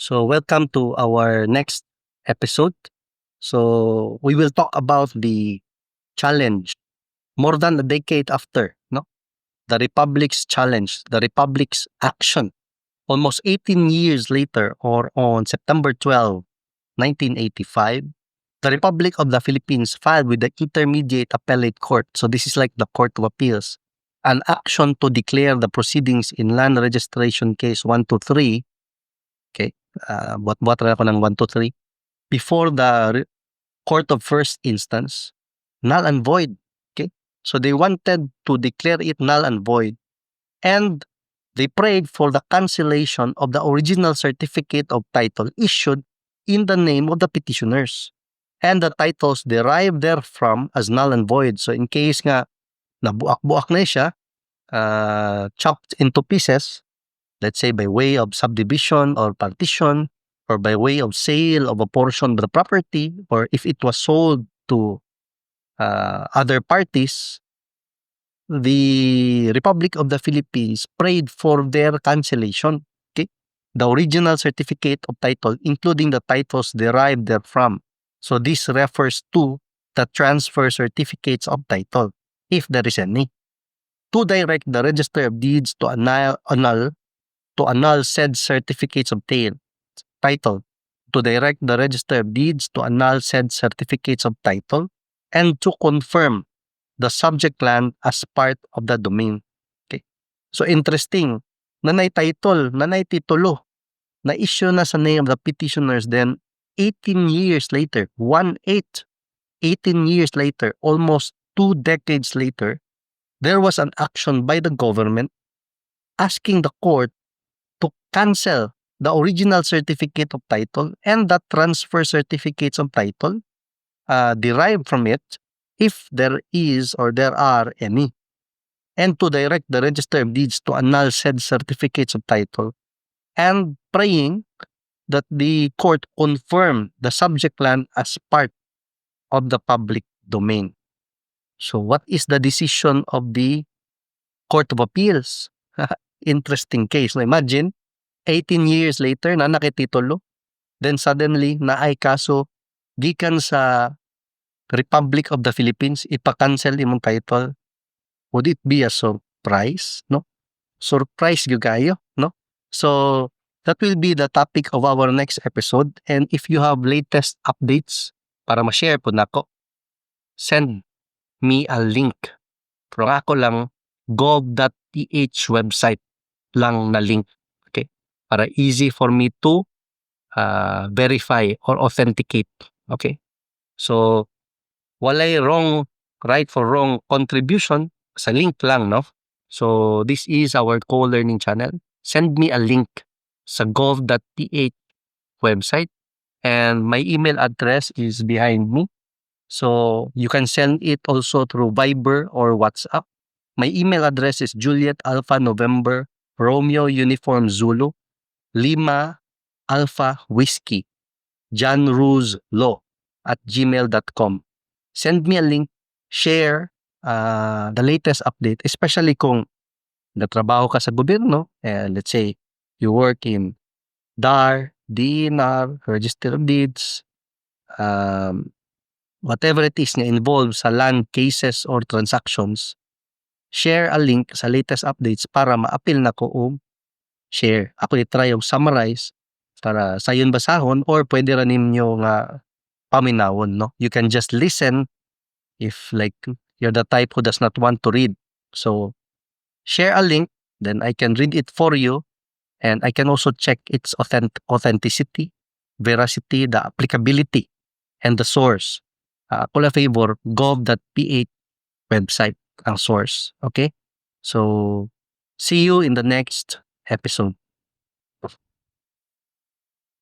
So, welcome to our next episode. So, we will talk about the challenge more than a decade after, no? The Republic's challenge, the Republic's action. Almost 18 years later, or on September 12, 1985, the Republic of the Philippines filed with the Intermediate Appellate Court. So, this is like the Court of Appeals, an action to declare the proceedings in Land Registration Case 123. Okay, buat ako ng 123 before the Court of First Instance, null and void. Okay, so they wanted to declare it null and void, and they prayed for the cancellation of the original certificate of title issued in the name of the petitioners, and the titles derived therefrom as null and void. So in case nga nabuak-buak na siya, chopped into pieces, let's say by way of subdivision or partition, or by way of sale of a portion of the property, or if it was sold to other parties, the Republic of the Philippines prayed for their cancellation. Okay, the original certificate of title, including the titles derived therefrom. So this refers to the transfer certificates of title, if there is any, to direct the Register of Deeds to annul said certificates of title, to direct the Register of Deeds to annul said certificates of title, and to confirm the subject land as part of the domain. Okay. So interesting, nanay title, nanay titulo, na issue na sa name of the petitioners, then 18 years later, 18 years later, almost 2 decades later, there was an action by the government asking the court to cancel the original certificate of title and the transfer certificates of title derived from it, if there is or there are any, and to direct the Register of Deeds to annul said certificates of title, and praying that the court confirm the subject land as part of the public domain. So what is the decision of the Court of Appeals? Interesting case. Now imagine, 18 years later na nakititulo, then suddenly naay kaso gikan sa Republic of the Philippines, ipa-cancel imong title. Would it be a surprise? No? Surprise gyud kayo, no? So that will be the topic of our next episode, and if you have latest updates para ma-share po nako, send me a link. Pero ako lang gov.ph website lang na link, okay, para easy for me to verify or authenticate. Okay, so walay right for wrong contribution, sa link lang, no? So this is our co-learning channel. Send me a link sa gov.ph website, and my email address is behind me, so you can send it also through Viber or WhatsApp. My email address is Juliet Alpha November Romeo Uniform Zulu Lima Alpha Whiskey John Ruse Law @gmail.com. Send me a link, share the latest update, especially kung natrabaho ka sa gobyerno, let's say you work in DAR, DENR, Register of Deeds, whatever it is na involved sa land cases or transactions, share a link sa latest updates para ma-appeal na ko o share. Ako i-try yung summarize para sa yun basahon, or pwede rin ninyo nga paminawon, no? You can just listen if like you're the type who does not want to read. So share a link, then I can read it for you, and I can also check its authenticity, veracity, the applicability, and the source. Ako la favor, gov.ph website ang source. Okay? So see you in the next episode.